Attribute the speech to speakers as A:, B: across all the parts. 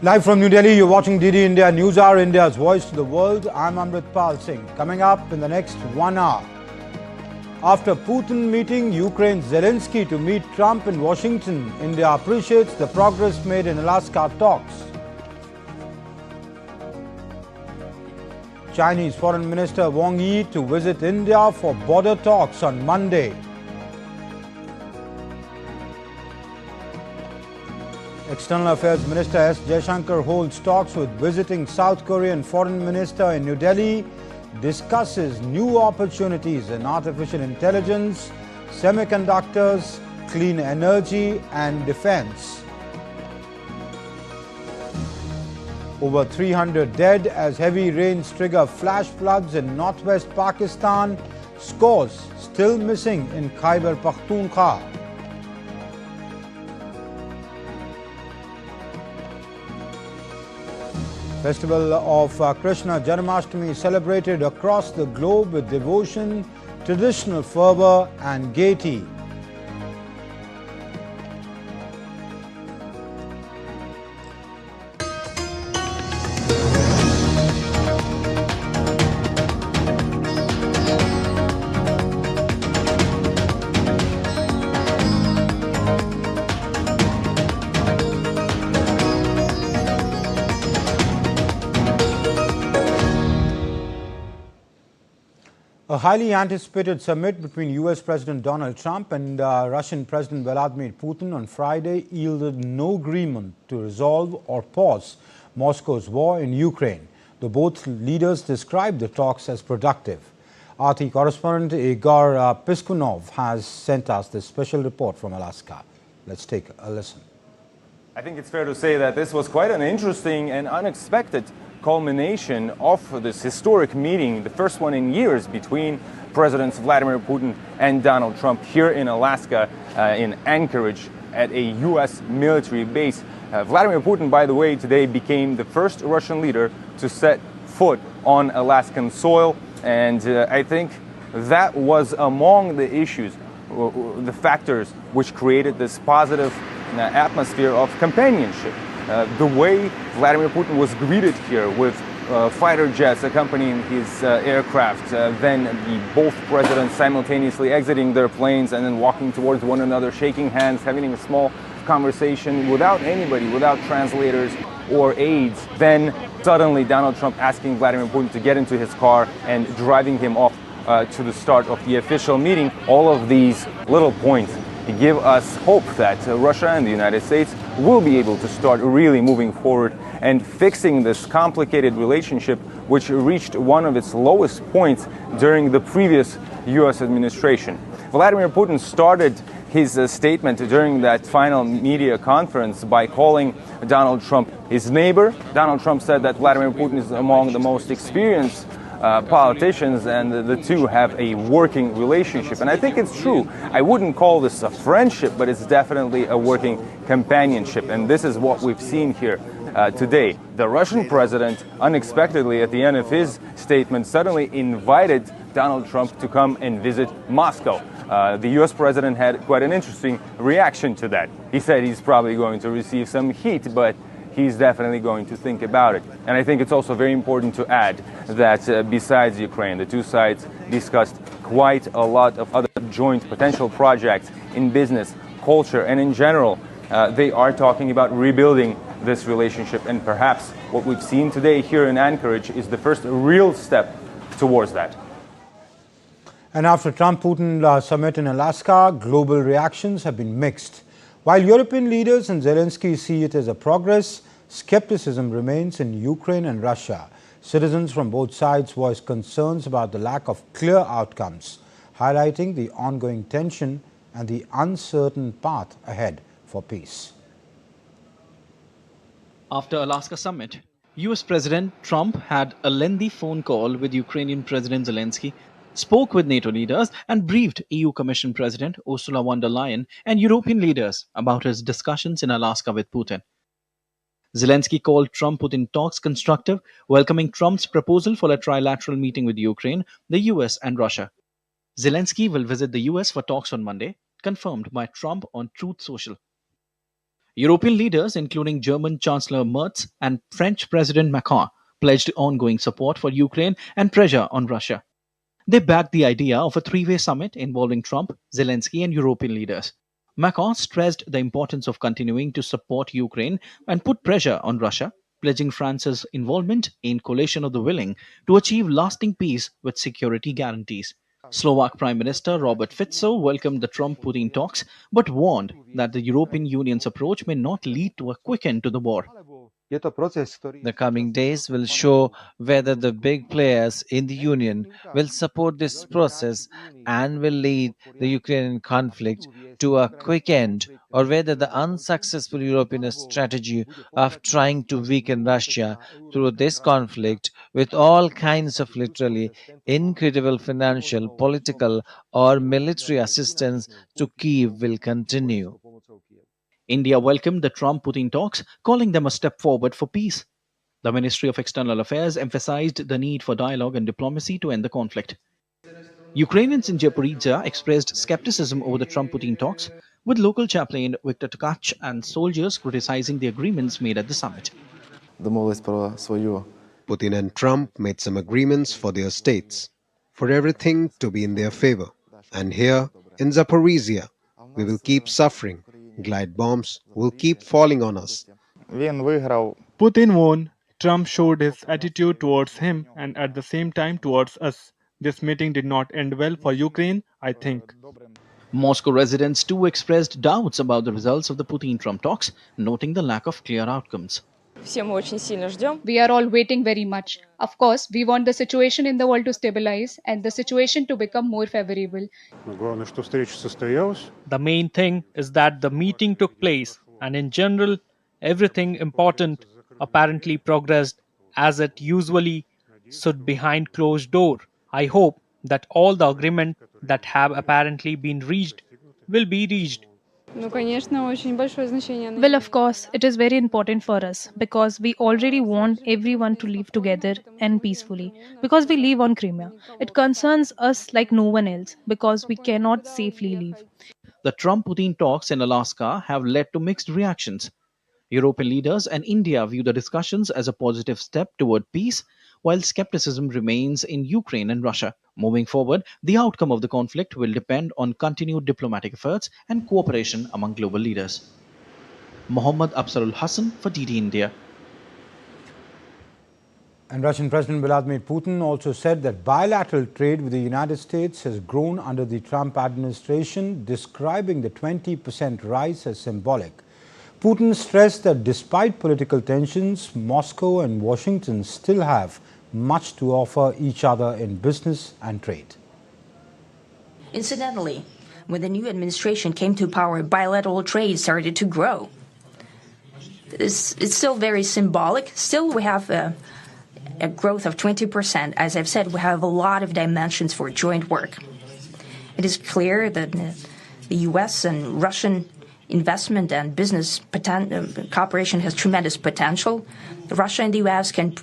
A: Live from New Delhi, you're watching DD India NewsHour, India's voice to the world. I'm Amritpal Singh. Coming up in the next 1 hour. After Putin meeting Ukraine's Zelensky to meet Trump in Washington, India appreciates the progress made in Alaska talks. Chinese Foreign Minister Wang Yi to visit India for border talks on Monday. External Affairs Minister S. Jaishankar holds talks with visiting South Korean Foreign Minister in New Delhi, discusses new opportunities in artificial intelligence, semiconductors, clean energy and defense. Over 300 dead as heavy rains trigger flash floods in northwest Pakistan. Scores still missing in Khyber Pakhtunkhwa. Festival of Krishna Janmashtami celebrated across the globe with devotion, traditional fervor and gaiety. A highly anticipated summit between US President Donald Trump and Russian President Vladimir Putin on Friday yielded no agreement to resolve or pause Moscow's war in Ukraine, though both leaders described the talks as productive. RT correspondent Igor Piskunov has sent us this special report from Alaska. Let's take a listen.
B: I think it's fair to say that this was quite an interesting and unexpected culmination of this historic meeting, the first one in years between Presidents Vladimir Putin and Donald Trump here in Alaska, in Anchorage at a U.S. military base. Vladimir Putin, by the way, today became the first Russian leader to set foot on Alaskan soil, and I think that was among the issues, the factors which created this positive atmosphere of companionship. The way Vladimir Putin was greeted here with fighter jets accompanying his aircraft, then both presidents simultaneously exiting their planes and then walking towards one another, shaking hands, having a small conversation without anybody, without translators or aides. Then suddenly Donald Trump asking Vladimir Putin to get into his car and driving him off to the start of the official meeting. All of these little points give us hope that Russia and the United States will be able to start really moving forward and fixing this complicated relationship, which reached one of its lowest points during the previous U.S. administration. Vladimir Putin started his statement during that final media conference by calling Donald Trump his neighbor. Donald Trump said that Vladimir Putin is among the most experienced politicians, and the two have a working relationship. And I think it's true. I wouldn't call this a friendship, but it's definitely a working companionship. And this is what we've seen here today. The Russian president, unexpectedly at the end of his statement, suddenly invited Donald Trump to come and visit Moscow. The US president had quite an interesting reaction to that. He said he's probably going to receive some heat, but he's definitely going to think about it. And I think it's also very important to add that besides Ukraine, the two sides discussed quite a lot of other joint potential projects in business, culture, and in general, they are talking about rebuilding this relationship. And perhaps what we've seen today here in Anchorage is the first real step towards that.
A: And after Trump-Putin summit in Alaska, global reactions have been mixed. While European leaders and Zelensky see it as a progress, skepticism remains in Ukraine and Russia. Citizens from both sides voiced concerns about the lack of clear outcomes, highlighting the ongoing tension and the uncertain path ahead for peace.
C: After Alaska summit, US President Trump had a lengthy phone call with Ukrainian President Zelensky, spoke with NATO leaders and briefed EU Commission President Ursula von der Leyen and European leaders about his discussions in Alaska with Putin. Zelensky called Trump-Putin talks constructive, welcoming Trump's proposal for a trilateral meeting with Ukraine, the US and Russia. Zelensky will visit the US for talks on Monday, confirmed by Trump on Truth Social. European leaders, including German Chancellor Merz and French President Macron, pledged ongoing support for Ukraine and pressure on Russia. They backed the idea of a three-way summit involving Trump, Zelensky, and European leaders. Macron stressed the importance of continuing to support Ukraine and put pressure on Russia, pledging France's involvement in coalition of the willing to achieve lasting peace with security guarantees. Slovak Prime Minister Robert Fico welcomed the Trump-Putin talks but warned that the European Union's approach may not lead to a quick end to the war.
D: The coming days will show whether the big players in the Union will support this process and will lead the Ukrainian conflict to a quick end, or whether the unsuccessful European strategy of trying to weaken Russia through this conflict with all kinds of literally incredible financial, political, or military assistance to Kyiv will continue.
C: India welcomed the Trump-Putin talks, calling them a step forward for peace. The Ministry of External Affairs emphasized the need for dialogue and diplomacy to end the conflict. Ukrainians in Zaporizhzhia expressed skepticism over the Trump-Putin talks, with local chaplain Viktor Tkach and soldiers criticizing the agreements made at the summit.
E: Putin and Trump made some agreements for their states, for everything to be in their favor. And here, in Zaporizhzhia, we will keep suffering. Glide bombs will keep falling on us.
F: Putin won. Trump showed his attitude towards him and at the same time towards us. This meeting did not end well for Ukraine, I think.
C: Moscow residents too expressed doubts about the results of the Putin-Trump talks, noting the lack of clear outcomes.
G: We are all waiting very much. Of course, we want the situation in the world to stabilize and the situation to become more favorable.
F: The main thing is that the meeting took place, and in general, everything important apparently progressed as it usually should behind closed door. I hope that all the agreement that have apparently been reached will be reached.
G: Well, of course, it is very important for us because we already want everyone to live together and peacefully because we live on Crimea. It concerns us like no one else because we cannot safely leave.
C: The Trump-Putin talks in Alaska have led to mixed reactions. European leaders and India view the discussions as a positive step toward peace, while skepticism remains in Ukraine and Russia. Moving forward, the outcome of the conflict will depend on continued diplomatic efforts and cooperation among global leaders. Mohammad Afzalul Hassan for DD India.
A: And Russian President Vladimir Putin also said that bilateral trade with the United States has grown under the Trump administration, describing the 20% rise as symbolic. Putin stressed that despite political tensions, Moscow and Washington still have much to offer each other in business and trade.
H: Incidentally, when the new administration came to power, bilateral trade started to grow. It's still very symbolic. Still, we have a growth of 20%. As I've said, we have a lot of dimensions for joint work. It is clear that the U.S. and Russian investment and business cooperation has tremendous potential. Russia and the U.S. can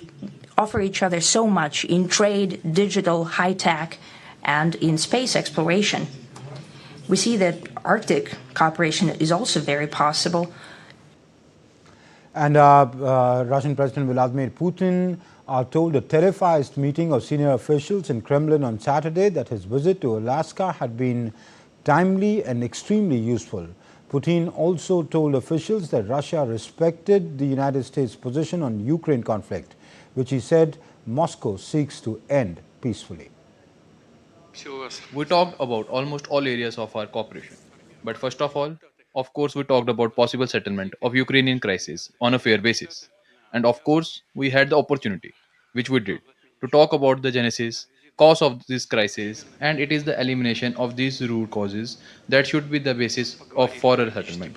H: offer each other so much in trade, digital, high-tech, and in space exploration. We see that Arctic cooperation is also very possible.
A: And Russian President Vladimir Putin told a televised meeting of senior officials in Kremlin on Saturday that his visit to Alaska had been timely and extremely useful. Putin also told officials that Russia respected the United States' position on Ukraine conflict, which he said Moscow seeks to end peacefully.
I: We talked about almost all areas of our cooperation. But first of all, of course, we talked about possible settlement of Ukrainian crisis on a fair basis. And of course, we had the opportunity, which we did, to talk about the genesis, cause of this crisis, and it is the elimination of these root causes that should be the basis of further settlement.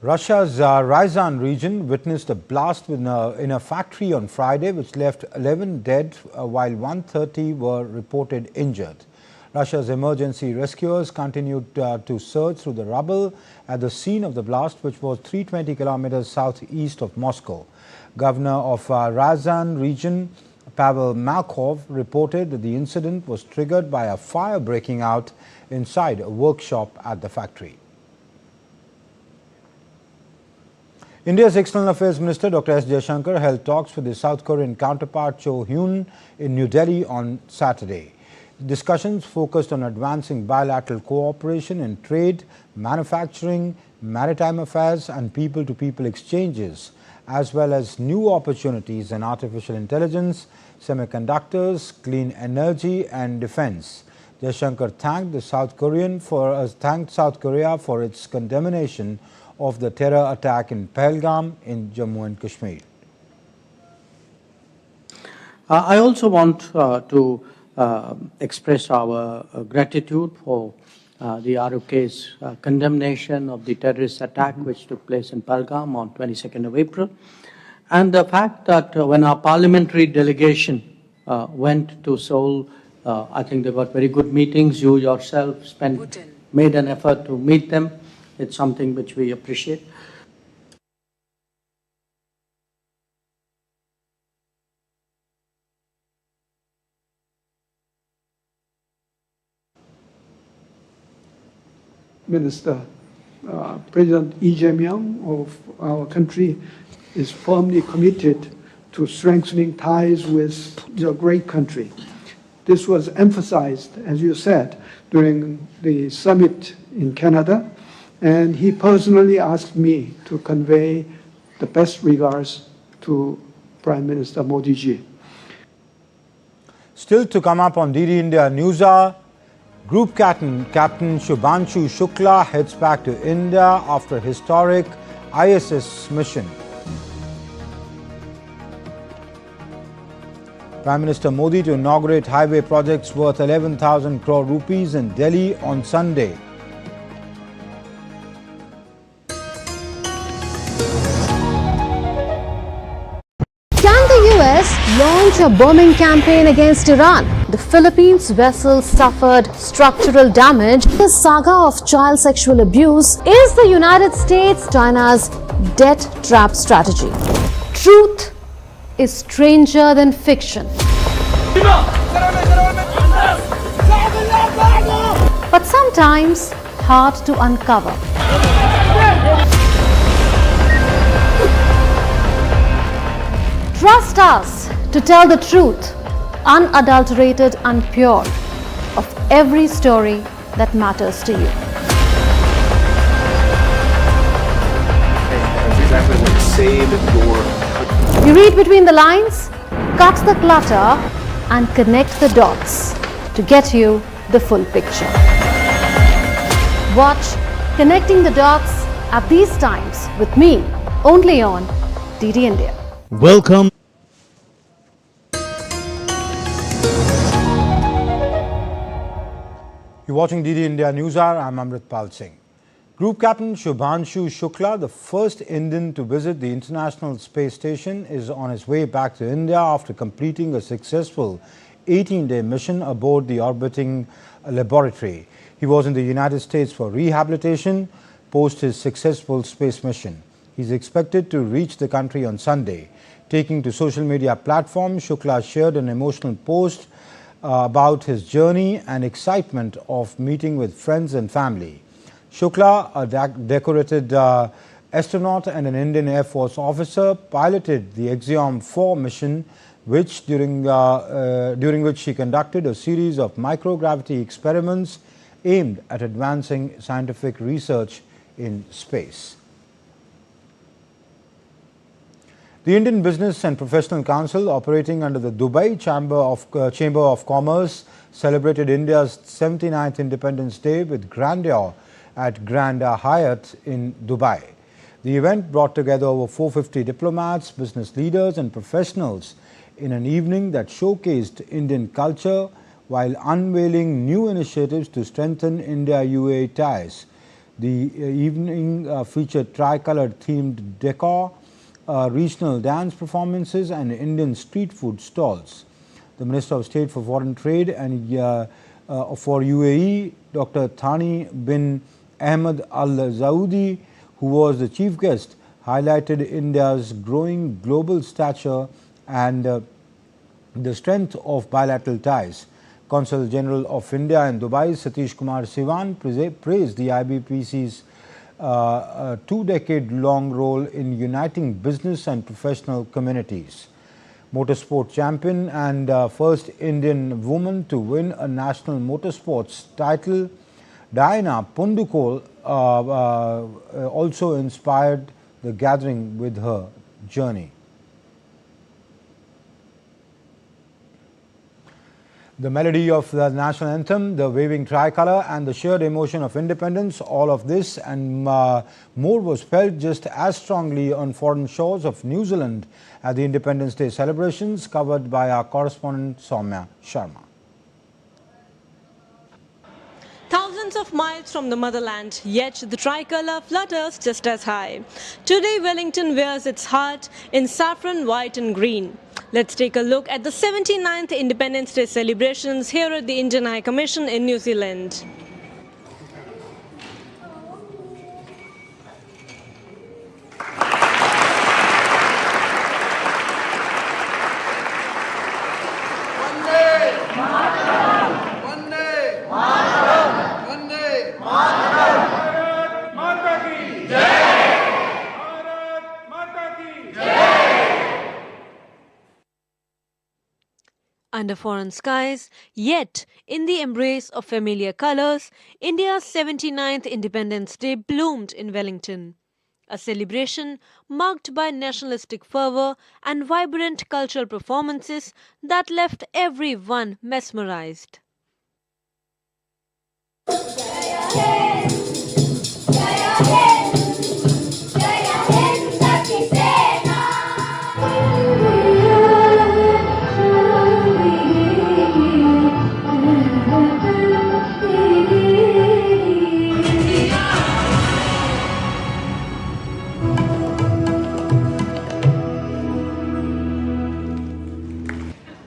A: Russia's Ryazan region witnessed a blast in a factory on Friday, which left 11 dead, while 130 were reported injured. Russia's emergency rescuers continued to search through the rubble at the scene of the blast, which was 320 kilometers southeast of Moscow. Governor of Ryazan region, Pavel Malkov, reported that the incident was triggered by a fire breaking out inside a workshop at the factory. India's External Affairs Minister Dr. S. Jaishankar held talks with his South Korean counterpart Cho Hyun in New Delhi on Saturday. Discussions focused on advancing bilateral cooperation in trade, manufacturing, maritime affairs and people-to-people exchanges, as well as new opportunities in artificial intelligence, semiconductors, clean energy and defense. Jaishankar thanked South Korea for its condemnation of the terror attack in Pahalgam in Jammu and Kashmir.
J: I also want to express our gratitude for the ROK's condemnation of the terrorist attack which took place in Pahalgam on 22nd of April, and the fact that when our parliamentary delegation went to Seoul, I think they got very good meetings. You yourself made an effort to meet them. It's something which we appreciate.
K: Minister, President Lee Jae-myung of our country is firmly committed to strengthening ties with your great country. This was emphasized, as you said, during the summit in Canada, and he personally asked me to convey the best regards to Prime Minister Modi ji.
A: Still to come up on DD India NewsHour, Group Captain Shubhanshu Shukla heads back to India after a historic ISS mission. Prime Minister Modi to inaugurate highway projects worth 11,000 crore rupees in Delhi on Sunday.
L: Can the US launch a bombing campaign against Iran? The Philippines vessel suffered structural damage. The saga of child sexual abuse is the United States China's debt trap strategy. Truth is stranger than fiction. But sometimes hard to uncover. Trust us to tell the truth, unadulterated and pure, of every story that matters to you. You read between the lines, cut the clutter and connect the dots to get you the full picture. Watch Connecting the Dots at these times with me, only on DD India.
M: Welcome.
A: You're watching DD India NewsHour. I'm Amritpal Singh. Group Captain Shubhanshu Shukla, the first Indian to visit the International Space Station, is on his way back to India after completing a successful 18-day mission aboard the orbiting laboratory. He was in the United States for rehabilitation post his successful space mission. He's expected to reach the country on Sunday. Taking to social media platforms, Shukla shared an emotional post about his journey and excitement of meeting with friends and family. Shukla, a decorated astronaut and an Indian Air Force officer, piloted the Axiom 4 mission, during which he conducted a series of microgravity experiments aimed at advancing scientific research in space. The Indian Business and Professional Council, operating under the Dubai Chamber of Commerce, celebrated India's 79th Independence Day with grandeur at Grand Hyatt in Dubai. The event brought together over 450 diplomats, business leaders and professionals in an evening that showcased Indian culture while unveiling new initiatives to strengthen India-UAE ties. The evening featured tricolored themed decor, regional dance performances and Indian street food stalls. The Minister of State for Foreign Trade and for UAE, Dr. Thani bin Ahmed Al Saudi, who was the chief guest, highlighted India's growing global stature and the strength of bilateral ties. Consul General of India in Dubai, Satish Kumar Sivan, praised the IBPC's a two-decade-long role in uniting business and professional communities. Motorsport champion and first Indian woman to win a national motorsports title, Diana Pundukol also inspired the gathering with her journey. The melody of the national anthem, the waving tricolour and the shared emotion of independence, all of this and more was felt just as strongly on foreign shores of New Zealand at the Independence Day celebrations, covered by our correspondent Soumya Sharma.
M: Thousands of miles from the motherland, yet the tricolour flutters just as high. Today, Wellington wears its heart in saffron, white and green. Let's take a look at the 79th Independence Day celebrations here at the Indian High Commission in New Zealand. Under foreign skies, yet in the embrace of familiar colours, India's 79th Independence Day bloomed in Wellington. A celebration marked by nationalistic fervour and vibrant cultural performances that left everyone mesmerised.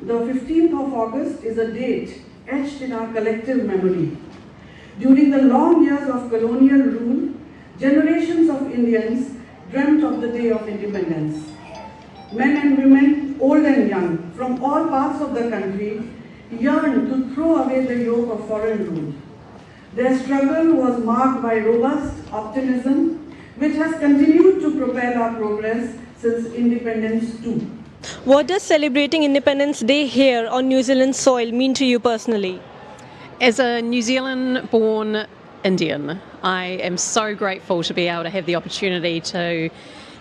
N: The 15th of August is a date etched in our collective memory. During the long years of colonial rule, generations of Indians dreamt of the day of independence. Men and women, old and young, from all parts of the country, yearned to throw away the yoke of foreign rule. Their struggle was marked by robust optimism, which has continued to propel our progress since independence too.
M: What does celebrating Independence Day here on New Zealand soil mean to you personally?
O: As a New Zealand-born Indian, I am so grateful to be able to have the opportunity to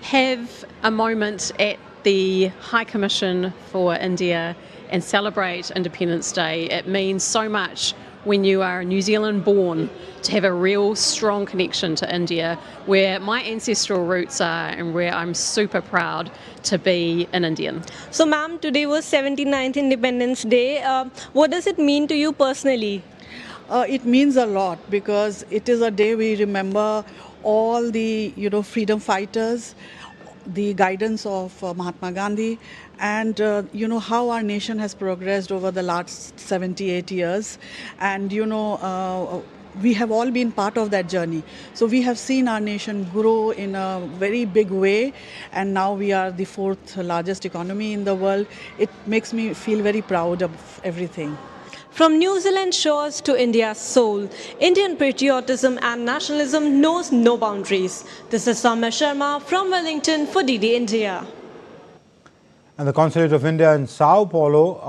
O: have a moment at the High Commission for India and celebrate Independence Day. It means so much when you are New Zealand born to have a real strong connection to India, where my ancestral roots are and where I'm super proud to be an Indian.
M: So ma'am, today was 79th Independence Day. What does it mean to you personally?
P: It means a lot because it is a day we remember all the freedom fighters, the guidance of Mahatma Gandhi, and how our nation has progressed over the last 78 years, and we have all been part of that journey. So we have seen our nation grow in a very big way, and now we are the fourth largest economy in the world. It makes me feel very proud of everything.
M: From New Zealand shores to India's soul, Indian patriotism and nationalism knows no boundaries. This is Soumya Sharma from Wellington for DD India.
A: And the Consulate of India in Sao Paulo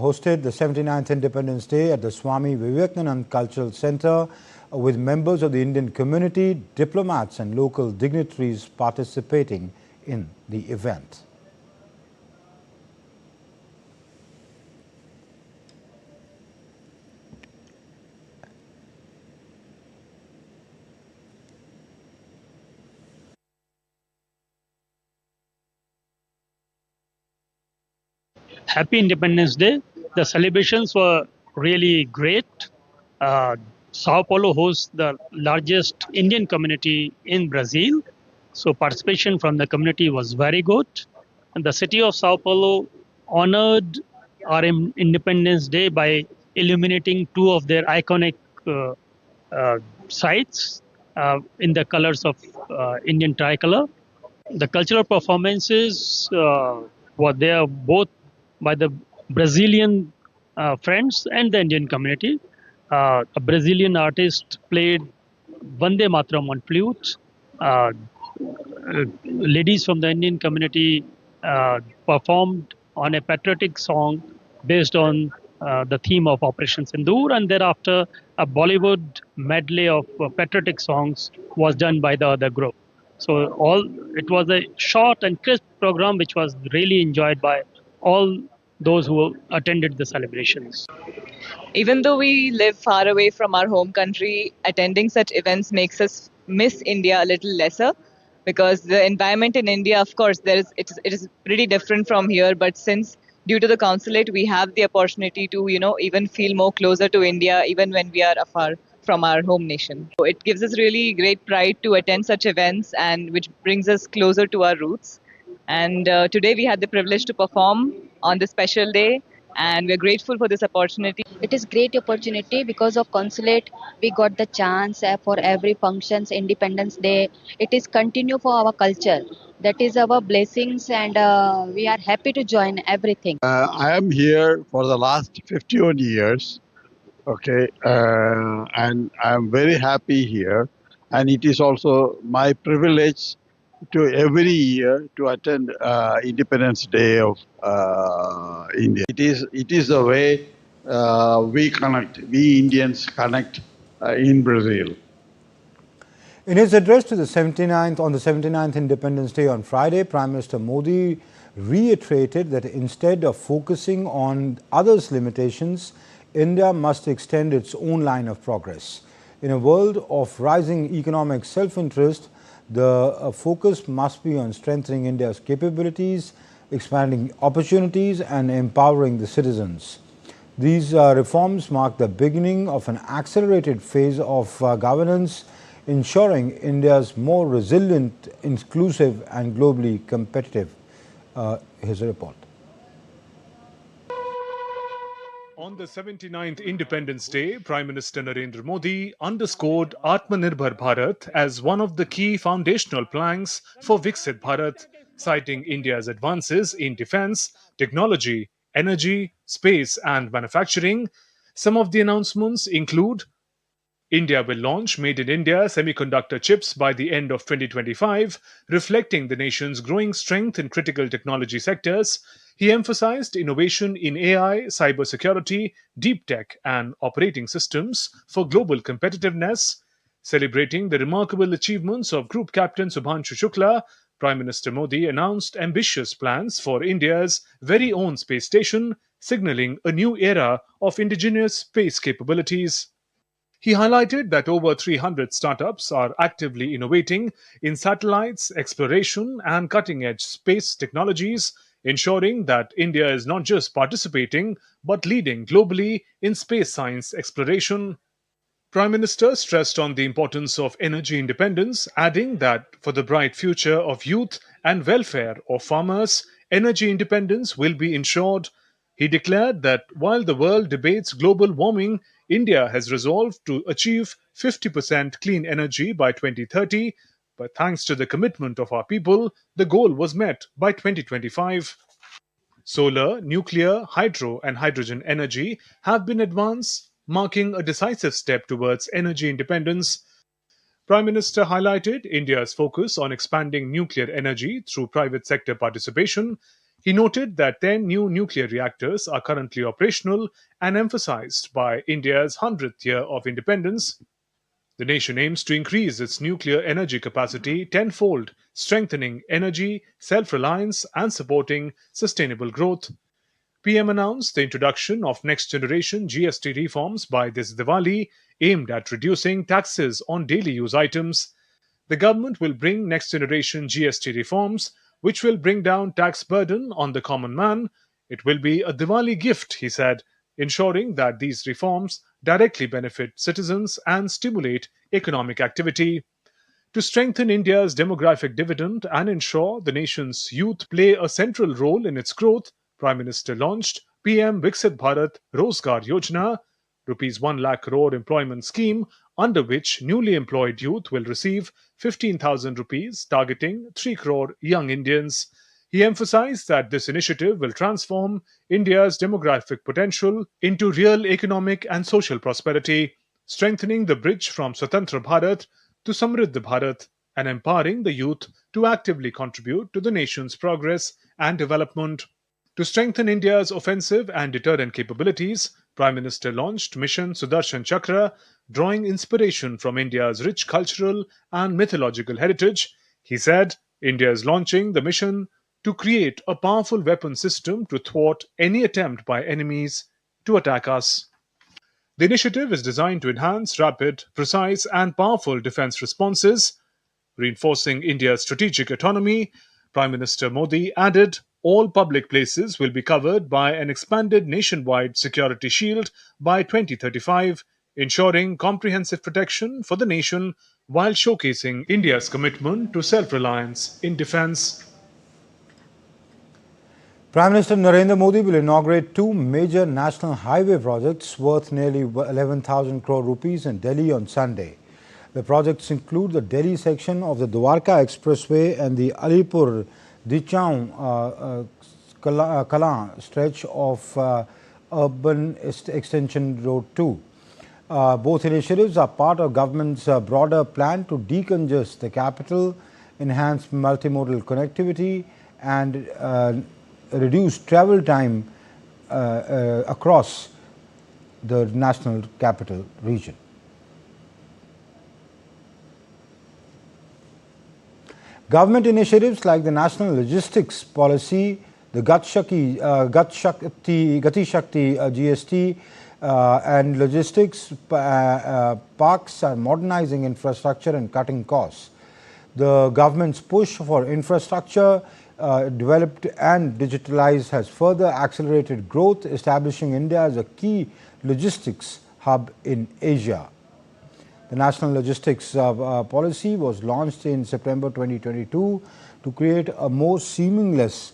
A: hosted the 79th Independence Day at the Swami Vivekanand Cultural Center with members of the Indian community, diplomats and local dignitaries participating in the event.
Q: Happy Independence Day. The celebrations were really great. Sao Paulo hosts the largest Indian community in Brazil. So participation from the community was very good. And the city of Sao Paulo honored our Independence Day by illuminating two of their iconic sites in the colors of Indian tricolor. The cultural performances were there both by the Brazilian friends and the Indian community. A Brazilian artist played Vande Mataram on flute. Ladies from the Indian community performed on a patriotic song based on the theme of Operation Sindoor, and thereafter a Bollywood medley of patriotic songs was done by the other group. So it was a short and crisp program which was really enjoyed by all those who attended the celebrations.
R: Even though we live far away from our home country, attending such events makes us miss India a little lesser because the environment in India, of course, it is pretty different from here. But since due to the consulate, we have the opportunity to, even feel more closer to India, even when we are afar from our home nation. So it gives us really great pride to attend such events and which brings us closer to our roots. And today we had the privilege to perform on this special day, and we're grateful for this opportunity.
S: It is great opportunity because of consulate. We got the chance for every functions, Independence Day. It is continue for our culture. That is our blessings, and we are happy to join everything.
T: I am here for the last 51 years. Okay, and I'm very happy here, and it is also my privilege to every year to attend Independence Day of India. It is the way we connect, we Indians connect in Brazil.
A: In his address to the 79th Independence Day on Friday, Prime Minister Modi reiterated that instead of focusing on others' limitations, India must extend its own line of progress. In a world of rising economic self-interest, the focus must be on strengthening India's capabilities, expanding opportunities and empowering the citizens. These reforms mark the beginning of an accelerated phase of governance, ensuring India's more resilient, inclusive and globally competitive. Here's a report.
U: On the 79th Independence Day, Prime Minister Narendra Modi underscored Atmanirbhar Bharat as one of the key foundational planks for Viksit Bharat, citing India's advances in defense, technology, energy, space and manufacturing. Some of the announcements include India will launch Made in India semiconductor chips by the end of 2025, reflecting the nation's growing strength in critical technology sectors. He emphasized innovation in AI, cybersecurity, deep tech, and operating systems for global competitiveness. Celebrating the remarkable achievements of Group Captain Shubhanshu Shukla, Prime Minister Modi announced ambitious plans for India's very own space station, signaling a new era of indigenous space capabilities. He highlighted that over 300 startups are actively innovating in satellites, exploration, and cutting edge space technologies, ensuring that India is not just participating but leading globally in space science exploration. Prime Minister stressed on the importance of energy independence, adding that for the bright future of youth and welfare of farmers, energy independence will be ensured. He declared that while the world debates global warming, India has resolved to achieve 50% clean energy by 2030, but thanks to the commitment of our people, the goal was met by 2025. Solar, nuclear, hydro, and hydrogen energy have been advanced, marking a decisive step towards energy independence. Prime Minister highlighted India's focus on expanding nuclear energy through private sector participation. He noted that 10 new nuclear reactors are currently operational and emphasized by India's 100th year of independence. The nation aims to increase its nuclear energy capacity tenfold, strengthening energy, self-reliance and supporting sustainable growth. PM announced the introduction of next-generation GST reforms by this Diwali, aimed at reducing taxes on daily use items. The government will bring next-generation GST reforms, which will bring down tax burden on the common man. It will be a Diwali gift, he said, ensuring that these reforms directly benefit citizens and stimulate economic activity. To strengthen India's demographic dividend and ensure the nation's youth play a central role in its growth, Prime Minister launched PM Viksit Bharat Rozgar Yojana, Rs 1 lakh crore employment scheme, under which newly employed youth will receive 15,000 rupees, targeting 3 crore young Indians. He emphasized that this initiative will transform India's demographic potential into real economic and social prosperity. strengthening the bridge from Swatantra Bharat to Samriddha Bharat and empowering the youth to actively contribute to the nation's progress and development. To strengthen India's offensive and deterrent capabilities, Prime Minister launched Mission Sudarshan Chakra, drawing inspiration from India's rich cultural and mythological heritage. He said, India is launching the mission to create a powerful weapon system to thwart any attempt by enemies to attack us. The initiative is designed to enhance rapid, precise, and powerful defense responses, reinforcing India's strategic autonomy. Prime Minister Modi added, all public places will be covered by an expanded nationwide security shield by 2035, ensuring comprehensive protection for the nation while showcasing India's commitment to self-reliance in defense.
A: Prime Minister Narendra Modi will inaugurate two major national highway projects worth nearly 11,000 crore rupees in Delhi on Sunday. The projects include the Delhi section of the Dwarka Expressway and the Alipur Dichaun Kalan stretch of Urban Extension Road 2. Both initiatives are part of government's broader plan to decongest the capital, enhance multimodal connectivity and reduce travel time across the national capital region. Government initiatives like the National Logistics Policy, the Gati Shakti GST and logistics parks are modernizing infrastructure and cutting costs. The government's push for infrastructure developed and digitalized has further accelerated growth, establishing India as a key logistics hub in Asia. The National Logistics Policy was launched in September 2022 to create a more seamless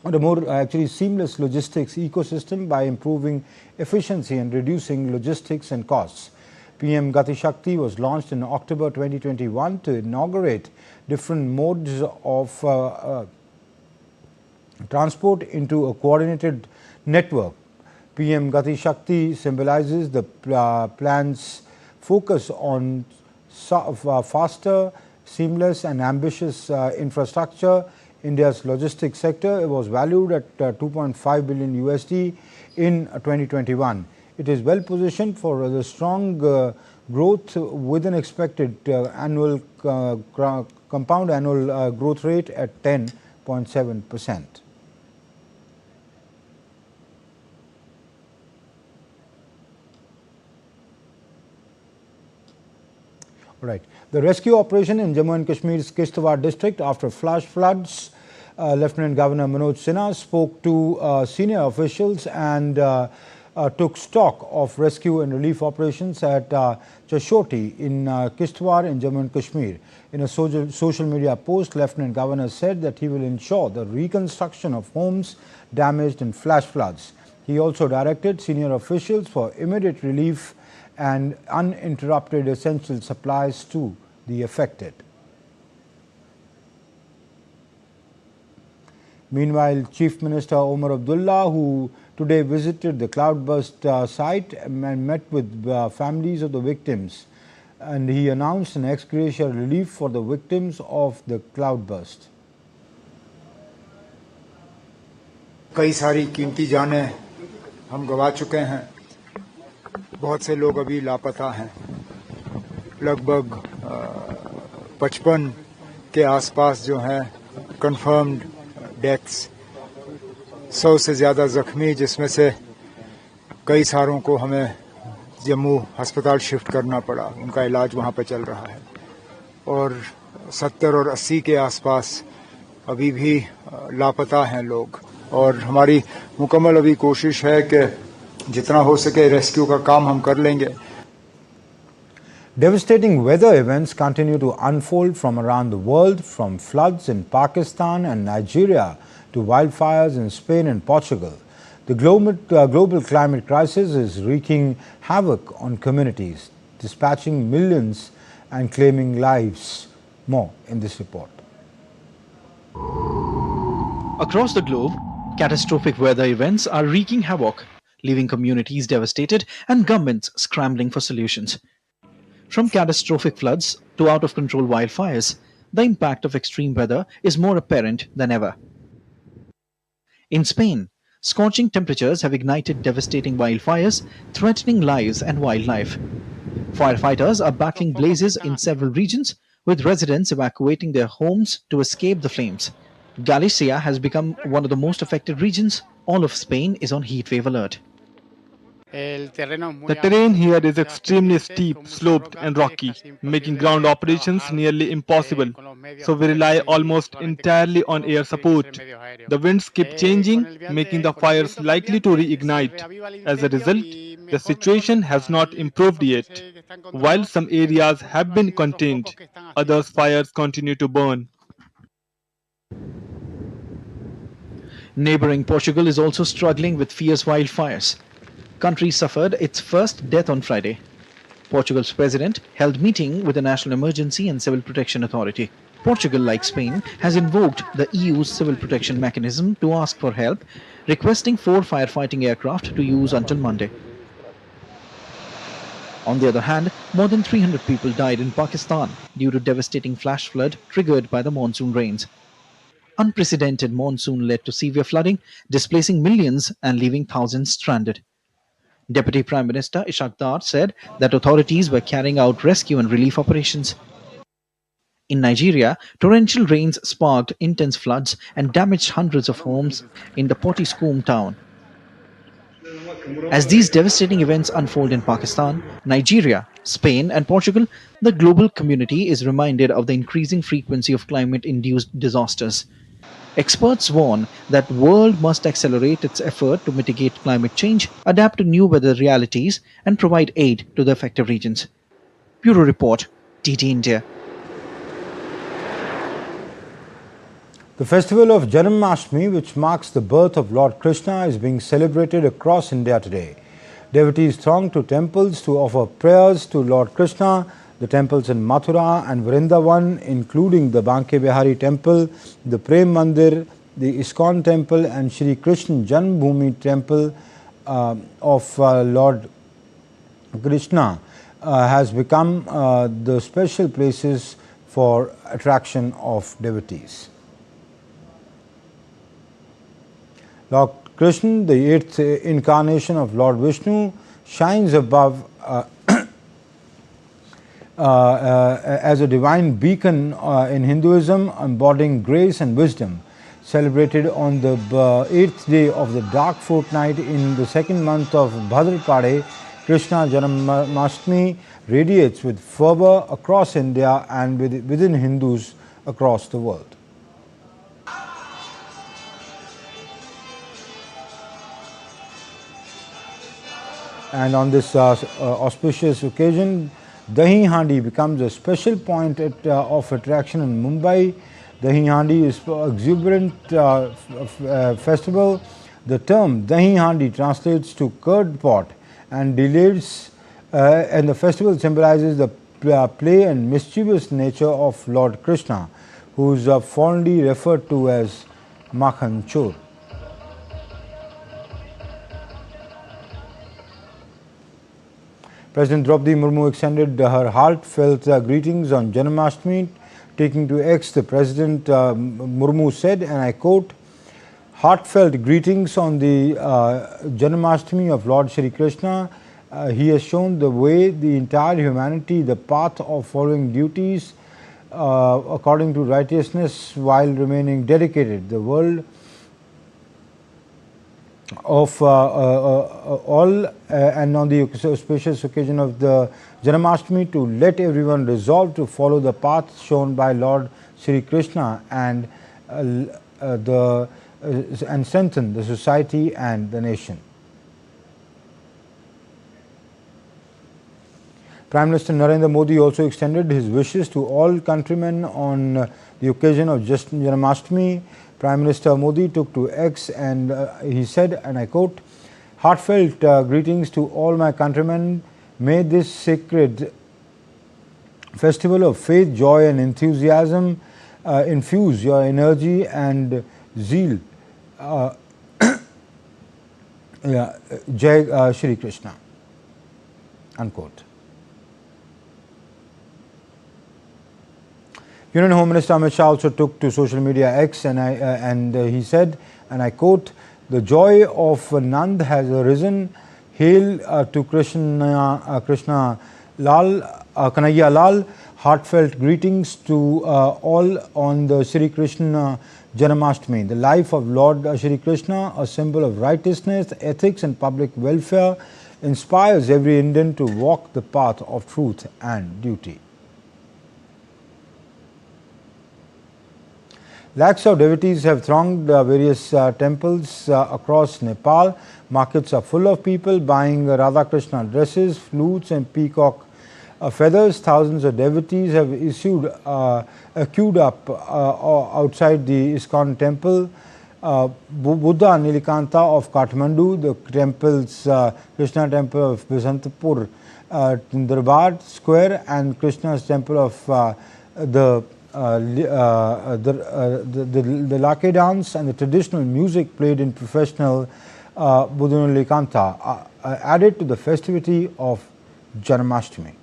A: logistics ecosystem by improving efficiency and reducing logistics and costs. PM Gati Shakti was launched in October 2021 to inaugurate different modes of transport into a coordinated network. PM Gati Shakti symbolizes the plan's focus on faster, seamless and ambitious infrastructure. India's logistics sector was valued at $2.5 billion USD in 2021. It is well positioned for the strong growth with an expected annual compound annual growth rate at 10.7%. Right. The rescue operation in Jammu and Kashmir's Kishtwar district after flash floods, Lieutenant Governor Manoj Sinha spoke to senior officials and took stock of rescue and relief operations at Chashoti in Kishtwar in Jammu and Kashmir. In a social media post, Lieutenant Governor said that he will ensure the reconstruction of homes damaged in flash floods. He also directed senior officials for immediate relief and uninterrupted essential supplies to the affected. Meanwhile, Chief Minister Omar Abdullah, who today visited the cloudburst site and met with families of the victims, and he announced an ex gratia relief for the victims of the cloudburst.
B: कई सारी कीमती जानें हम गवा चुके हैं, बहुत से लोग अभी लापता हैं, लगभग 55 के आसपास जो हैं कंफर्म्ड डेथ्स, 100 से ज़्यादा जख्मी, जिसमें से कई सारों को हमें जम्मू अस्पताल शिफ्ट करना पड़ा, उनका इलाज वहाँ पर चल रहा है, और 70 और 80 के आसपास अभी भी लापता हैं लोग, और हमारी मुकम्मल अभी कोशिश है कि जितना हो सके रेस्क्यू का काम हम कर लेंगे.
A: Devastating weather events continue to unfold from around the world, from floods in Pakistan and Nigeria to wildfires in Spain and Portugal. The global climate crisis is wreaking havoc on communities, dispatching millions and claiming lives. More in this report.
C: Across the globe, catastrophic weather events are wreaking havoc. leaving communities devastated and governments scrambling for solutions. From catastrophic floods to out-of-control wildfires, the impact of extreme weather is more apparent than ever. In Spain, scorching temperatures have ignited devastating wildfires, threatening lives and wildlife. Firefighters are battling blazes in several regions, with residents evacuating their homes to escape the flames. Galicia has become one of the most affected regions. All of Spain is on heatwave alert.
D: The terrain here is extremely steep, sloped and rocky, making ground operations nearly impossible, so we rely almost entirely on air support. The winds keep changing, making the fires likely to reignite. As a result, the situation has not improved yet. While some areas have been contained, others fires continue to burn.
C: Neighboring Portugal is also struggling with fierce wildfires. Country suffered its first death on Friday. Portugal's president held meeting with the National Emergency and Civil Protection Authority. Portugal, like Spain, has invoked the EU's civil protection mechanism to ask for help, requesting 4 firefighting aircraft to use until Monday. On the other hand, more than 300 people died in Pakistan due to devastating flash flood triggered by the monsoon rains. Unprecedented monsoon led to severe flooding, displacing millions and leaving thousands stranded. Deputy Prime Minister Ishaq Dar said that authorities were carrying out rescue and relief operations. In Nigeria, torrential rains sparked intense floods and damaged hundreds of homes in the Potiskum town. As these devastating events unfold in Pakistan, Nigeria, Spain and Portugal, the global community is reminded of the increasing frequency of climate-induced disasters. Experts warn that the world must accelerate its effort to mitigate climate change, adapt to new weather realities, and provide aid to the affected regions. Bureau Report, TT India.
A: The festival of Janmashtami, which marks the birth of Lord Krishna, is being celebrated across India today. Devotees throng to temples to offer prayers to Lord Krishna. The temples in Mathura and Vrindavan, including the Banke Bihari temple, the Prem Mandir, the ISKCON temple and Shri Krishna Janmashtami temple of Lord Krishna has become the special places for attraction of devotees. Lord Krishna, the 8th incarnation of Lord Vishnu, shines above as a divine beacon in Hinduism, embodying grace and wisdom. Celebrated on the 8th day of the dark fortnight in the second month of Bhadrapade, Krishna Janmashtami radiates with fervor across India and within Hindus across the world. And on this auspicious occasion, Dahi Handi becomes a special point of attraction in Mumbai. Dahi Handi is an exuberant festival. The term Dahi Handi translates to curd pot and delights, and the festival symbolizes the play and mischievous nature of Lord Krishna, who is fondly referred to as Makhan Chor. President Draupadi Murmu extended her heartfelt greetings on Janmashtami. Taking to X, the President Murmu said, and I quote, "Heartfelt greetings on the Janmashtami of Lord Shri Krishna. He has shown the way, the entire humanity, the path of following duties according to righteousness while remaining dedicated. The world of all and on the auspicious occasion of the Janmashtami to let everyone resolve to follow the path shown by Lord Shri Krishna and strengthen the society and the nation." Prime Minister Narendra Modi also extended his wishes to all countrymen on the occasion of Janmashtami. Prime Minister Modi took to X and he said, and I quote, "Heartfelt greetings to all my countrymen. May this sacred festival of faith, joy and enthusiasm infuse your energy and zeal Jai Shri Krishna, unquote. Union Home Minister Amit Shah also took to social media X and he said, and I quote, "The joy of Nand has arisen. Hail to Krishna Lal, Kanhaiya Lal. Heartfelt greetings to all on the Shri Krishna Janmashtami. The life of Lord Shri Krishna, a symbol of righteousness, ethics and public welfare, inspires every Indian to walk the path of truth and duty." Lakhs of devotees have thronged various temples across Nepal. Markets are full of people buying Radha Krishna dresses, flutes and peacock feathers. Thousands of devotees have queued up outside the ISKCON temple. Buddha Nilikanta of Kathmandu, the temple's Krishna temple of Bisantpur, Darbar Square, and Krishna's temple of the Lake dance and the traditional music played in professional Buddha Nilikanta added to the festivity of Janmashtami.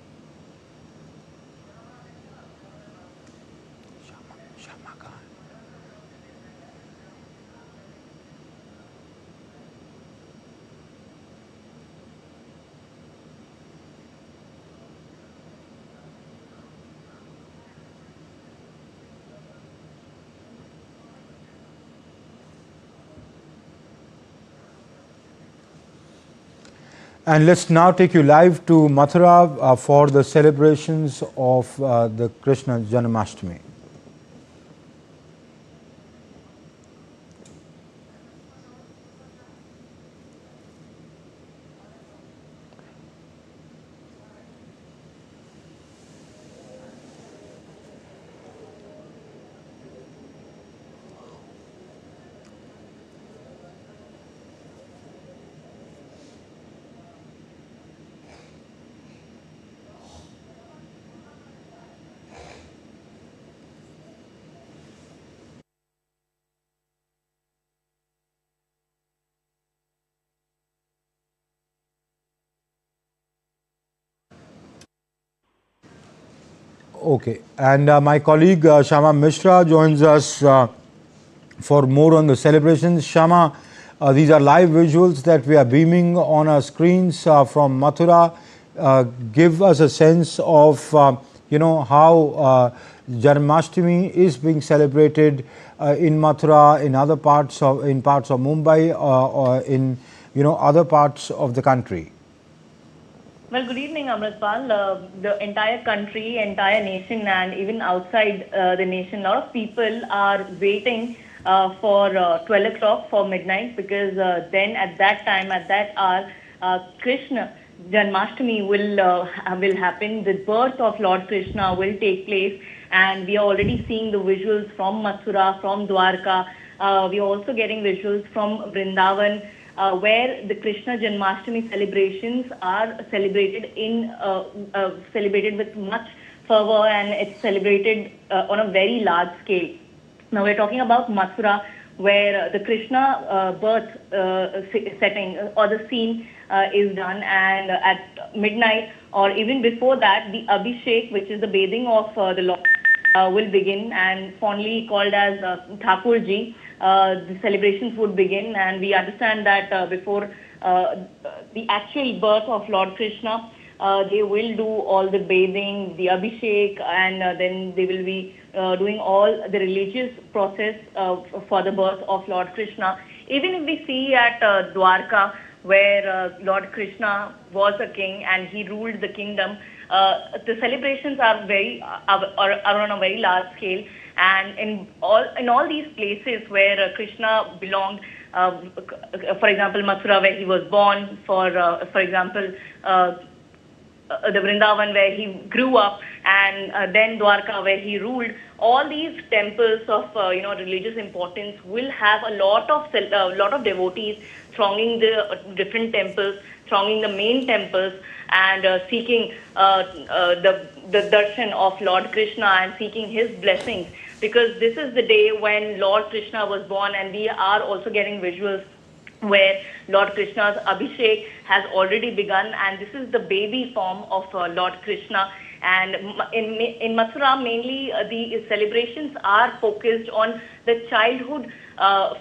A: And let's now take you live to Mathura for the celebrations of the Krishna Janmashtami. Okay, and my colleague Shama Mishra joins us for more on the celebrations. Shama, these are live visuals that we are beaming on our screens from Mathura. Give us a sense of how Janmashtami is being celebrated in Mathura, in other parts of Mumbai, or in other parts of the country.
E: Well, good evening, Amritpal. The entire country, entire nation, and even outside the nation, a lot of people are waiting for 12 o'clock for midnight, because then at that time, at that hour, Krishna Janmashtami will happen. The birth of Lord Krishna will take place, and we are already seeing the visuals from Mathura, from Dwarka. We are also getting visuals from Vrindavan, where the Krishna Janmashtami celebrations are celebrated celebrated with much fervor, and it's celebrated on a very large scale. Now we're talking about Mathura, where the Krishna birth setting or the scene is done, and at midnight or even before that, the Abhishek, which is the bathing of the Lord, will begin, and fondly called as Thakurji. The celebrations would begin, and we understand that before the actual birth of Lord Krishna, they will do all the bathing, the Abhishek, and then they will be doing all the religious process for the birth of Lord Krishna. Even if we see at Dwarka, where Lord Krishna was a king and he ruled the kingdom, the celebrations are on a very large scale. And in all these places where Krishna belonged, for example, Mathura, where he was born, for example, the Vrindavan, where he grew up, and then Dwarka, where he ruled, all these temples of religious importance will have a lot of devotees thronging the different temples, thronging the main temples, and seeking the darshan of Lord Krishna and seeking his blessings, because this is the day when Lord Krishna was born, and we are also getting visuals where Lord Krishna's Abhishek has already begun, and this is the baby form of Lord Krishna. And in Mathura, mainly the celebrations are focused on the childhood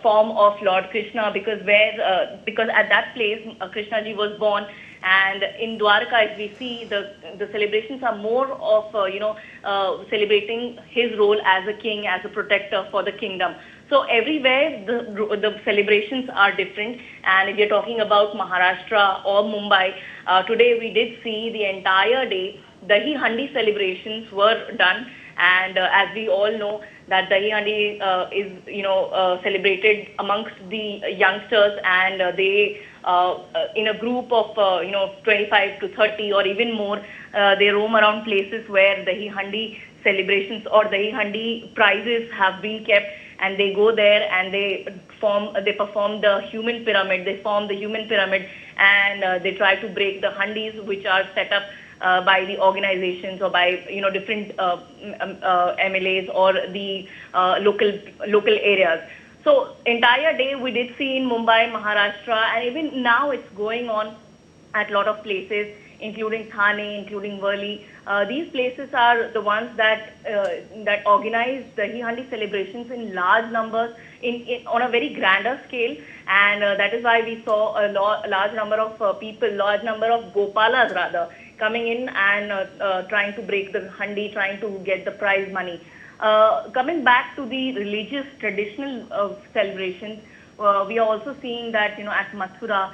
E: form of Lord Krishna, because at that place Krishna ji was born. And in Dwarka, as we see, the celebrations are more of celebrating his role as a king, as a protector for the kingdom. So everywhere the celebrations are different. And if you're talking about Maharashtra or Mumbai, today we did see the entire day Dahi Handi celebrations were done. And as we all know that Dahi Handi is celebrated amongst the youngsters, and they in a group of 25 to 30 or even more, they roam around places where Dahi Handi celebrations or Dahi Handi prizes have been kept, and they go there and they perform the human pyramid. They form the human pyramid, and they try to break the handis which are set up by the organizations or by different MLAs or the local areas. So entire day we did see in Mumbai, Maharashtra, and even now it's going on at a lot of places, including Thane, including Worli. These places are the ones that organize the Dahi Handi celebrations in large numbers, on a very grander scale, and that is why we saw a large number of people, large number of Gopalas rather, coming in and trying to break the Handi, trying to get the prize money. Coming back to the religious traditional celebrations, we are also seeing that at Mathura,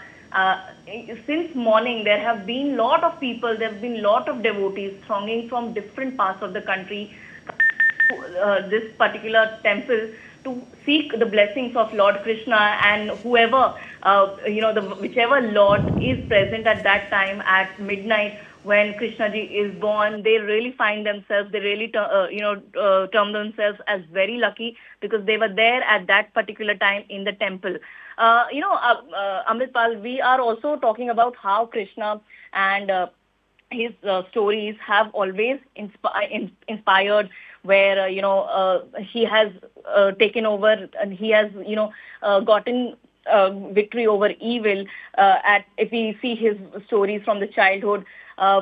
E: since morning there have been lot of people, there have been lot of devotees thronging from different parts of the country to this particular temple to seek the blessings of Lord Krishna, and whoever whichever Lord is present at that time at midnight when Krishna ji is born, they really find themselves, they really term themselves as very lucky, because they were there at that particular time in the temple. Amritpal, we are also talking about how Krishna and his stories have always inspired, where he has taken over and he has gotten victory over evil. If we see his stories from the childhood,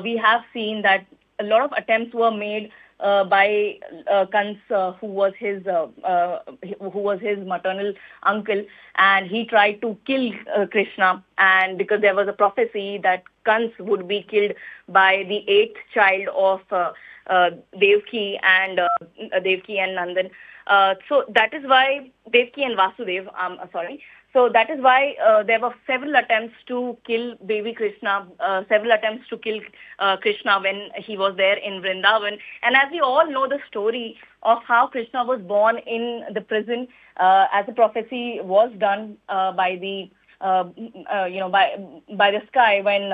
E: we have seen that a lot of attempts were made by Kans, who was his maternal uncle, and he tried to kill Krishna. And because there was a prophecy that Kans would be killed by the 8th child of Devki and Nandan. So that is why Devki and Vasudev. So that is why there were several attempts to kill baby Krishna, several attempts to kill Krishna when he was there in Vrindavan. And as we all know the story of how Krishna was born in the prison, as the prophecy was done by the by the sky when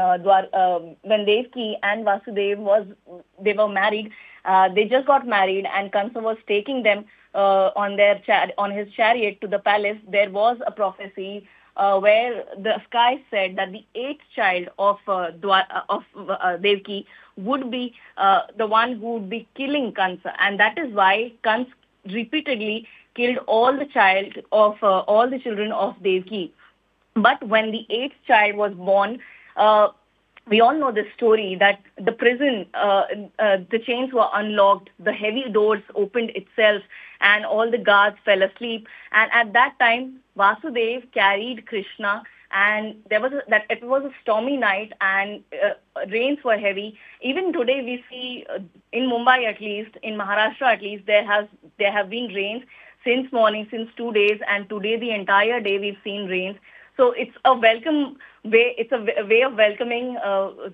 E: Devki and Vasudev were married. They just got married, and Kansa was taking them on his chariot to the palace. There was a prophecy where the sky said that the 8th child of Devki would be the one who would be killing Kansa, and that is why Kansa repeatedly killed all the children of Devki. But when the 8th child was born, we all know the story that the prison, the chains were unlocked, the heavy doors opened itself, and all the guards fell asleep. And at that time, Vasudev carried Krishna, and it was a stormy night, and rains were heavy. Even today, we see in Mumbai at least, in Maharashtra at least, there have been rains since morning, since 2 days, and today the entire day we've seen rains. So it's a welcome way. It's a way of welcoming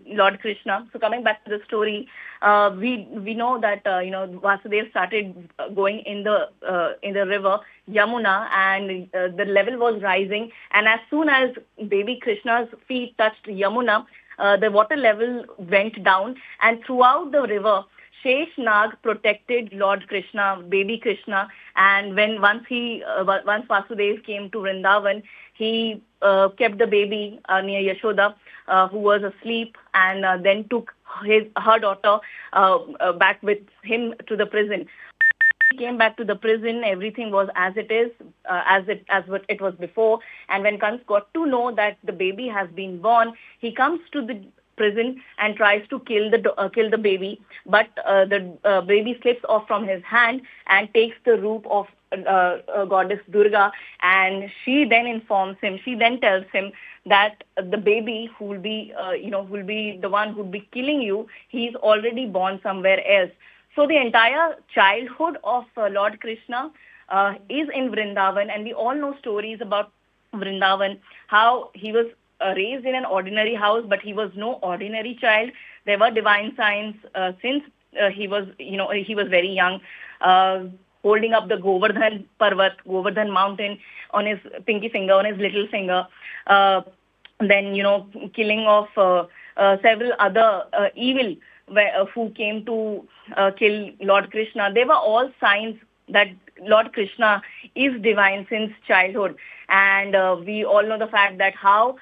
E: Lord Krishna. So coming back to the story, we know that Vasudev started going in the river Yamuna, and the level was rising. And as soon as baby Krishna's feet touched Yamuna, the water level went down, and throughout the river, Shesh Nag protected Lord Krishna, baby Krishna. And once Vasudev came to Vrindavan, he kept the baby near Yashoda, who was asleep, and then took her daughter back with him to the prison. He came back to the prison. Everything was as it is, as what it was before. And when Kans got to know that the baby has been born, he comes to the prison and tries to kill the baby, but the baby slips off from his hand and takes the root of goddess Durga, and she then informs him. She then tells him that the baby who will be the one who will be killing you, he's already born somewhere else. So the entire childhood of Lord Krishna is in Vrindavan, and we all know stories about Vrindavan, how he was raised in an ordinary house, but he was no ordinary child. There were divine signs since he was very young, holding up the Govardhan Parvat, Govardhan mountain on his pinky finger, on his little finger. Then, killing of several other evil who came to kill Lord Krishna. They were all signs that Lord Krishna is divine since childhood. And we all know the fact that how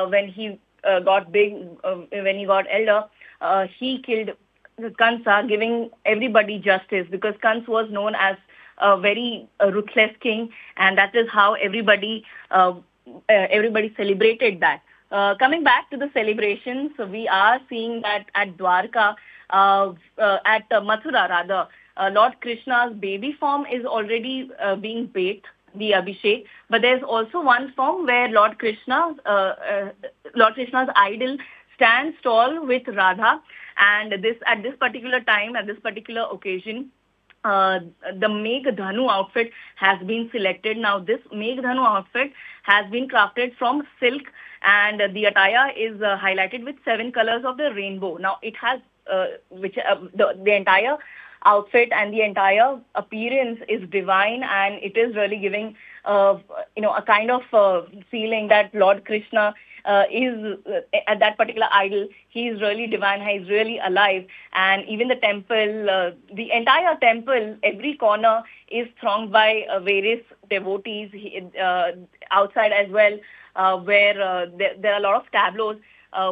E: when he got big, when he got elder, he killed Kansa, giving everybody justice, because Kans was known as a very ruthless king, and that is how everybody celebrated that. Coming back to the celebrations, we are seeing that at Dwarka, at Mathura rather, Lord Krishna's baby form is already being baked, the Abhishek, but there's also one form where Lord Krishna's idol stands tall with Radha, and at this particular time, at this particular occasion, the Meghdhanu outfit has been selected. Now, this Meghdhanu outfit has been crafted from silk, and the attire is highlighted with 7 colors of the rainbow. Now, it has the entire outfit and the entire appearance is divine, and it is really giving a kind of feeling that Lord Krishna is at that particular idol. He is really divine. He is really alive. And even the temple, the entire temple, every corner is thronged by various devotees outside as well, where there are a lot of tableaus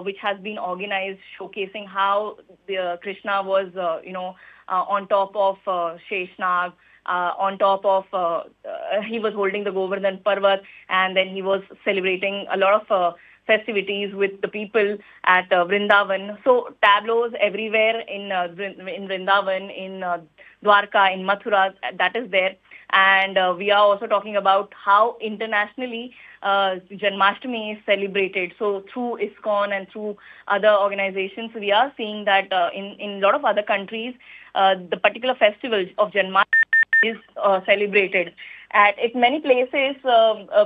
E: which has been organized, showcasing how the Krishna was, on top of Sheshnag, on top of, he was holding the Govardhan Parvat, and then he was celebrating a lot of festivities with the people at Vrindavan. So tableaus everywhere in Vrindavan, in Dwarka, in Mathura, that is there. And we are also talking about how internationally Janmashtami is celebrated. So through ISKCON and through other organizations, we are seeing that in a lot of other countries, the particular festival of Janmashtami is celebrated. At many places,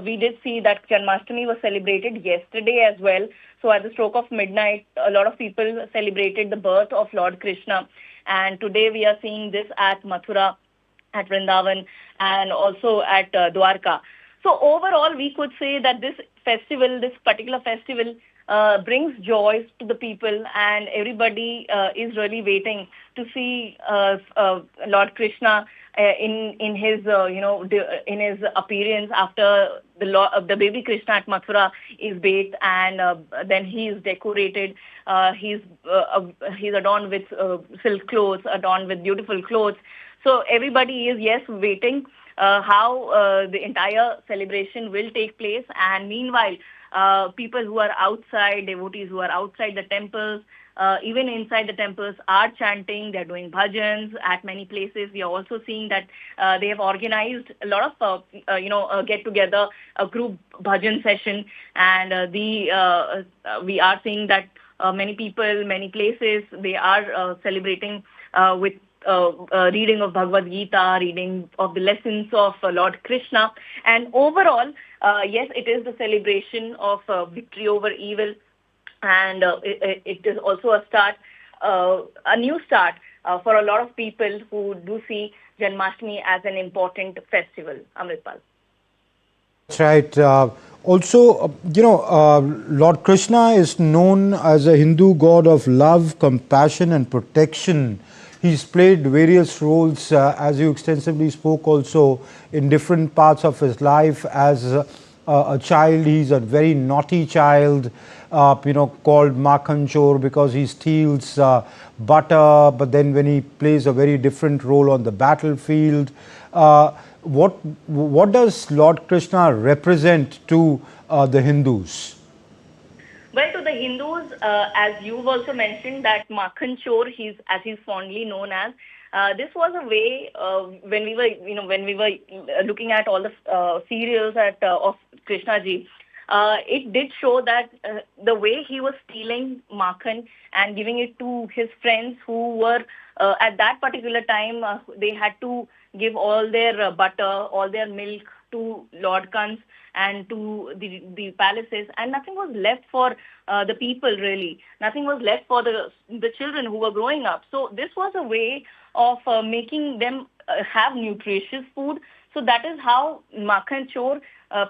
E: we did see that Janmashtami was celebrated yesterday as well. So at the stroke of midnight, a lot of people celebrated the birth of Lord Krishna. And today we are seeing this at Mathura, at Vrindavan, and also at Dwarka. So overall, we could say that this particular festival, brings joy to the people, and everybody is really waiting to see Lord Krishna in his in his appearance after the baby Krishna at Mathura is baked, and then he is decorated. He's adorned with silk clothes, adorned with beautiful clothes. So everybody is waiting how the entire celebration will take place, and meanwhile, people who are outside, devotees who are outside the temples, even inside the temples, are chanting. They're doing bhajans at many places. We are also seeing that they have organized a lot of get together, a group bhajan session, and we are seeing that many people, many places, they are celebrating with reading of Bhagavad Gita, reading of the lessons of Lord Krishna. And overall, yes, it is the celebration of victory over evil, and it is also a new start for a lot of people who do see Janmashtami as an important festival. Amritpal.
A: That's right. Also, Lord Krishna is known as a Hindu god of love, compassion and protection. He's played various roles, as you extensively spoke also, in different parts of his life as a child. He's a very naughty child, called Makhan Chor because he steals butter. But then when he plays a very different role on the battlefield, what does Lord Krishna represent to the Hindus?
E: Well, to the Hindus, as you've also mentioned, that Makhan Chor, as he's fondly known as, this was a way when we were looking at all the serials of Krishna ji. It did show that the way he was stealing Makhan and giving it to his friends who were at that particular time, they had to give all their butter, all their milk to Lord Kans and to the palaces, and nothing was left for the people really. Nothing was left for the children who were growing up. So this was a way of making them have nutritious food. So that is how Makhan Chor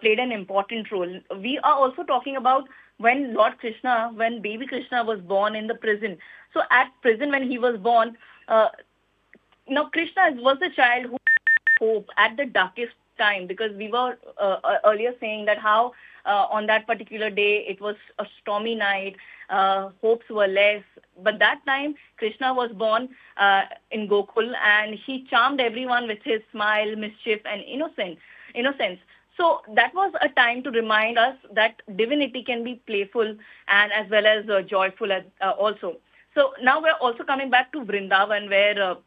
E: played an important role. We are also talking about when baby Krishna was born in the prison. So at prison when he was born, now Krishna was the child who had hope at the darkest time, because we were earlier saying that how on that particular day it was a stormy night, hopes were less. But that time Krishna was born in Gokul, and he charmed everyone with his smile, mischief and innocence. So that was a time to remind us that divinity can be playful and as well as joyful also. So now we're also coming back to Vrindavan, where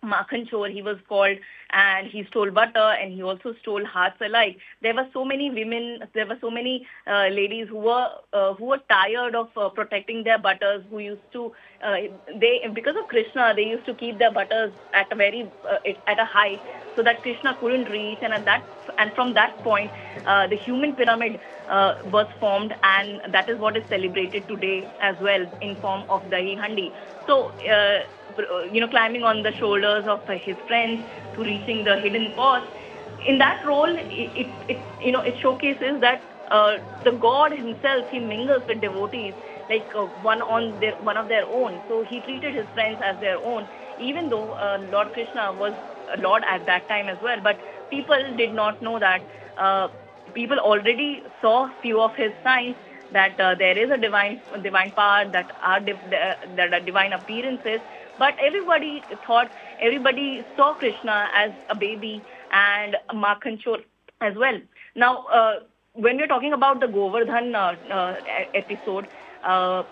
E: Makhan Chor, he was called, and he stole butter and he also stole hearts alike. There were so many women, there were so many ladies who were tired of protecting their butters, who used to, because of Krishna, they used to keep their butters at a height so that Krishna couldn't reach, and from that point, the human pyramid was formed, and that is what is celebrated today as well in form of Dahi Handi. So, climbing on the shoulders of his friends to reaching the hidden cause. In that role, it showcases that the God himself, he mingles with devotees like one of their own. So he treated his friends as their own, even though Lord Krishna was a Lord at that time as well. But people did not know that. People already saw few of his signs, that there is a divine power, that are divine appearances. But everybody saw Krishna as a baby and Makhan Chor as well. Now, when we're talking about the Govardhan episode, from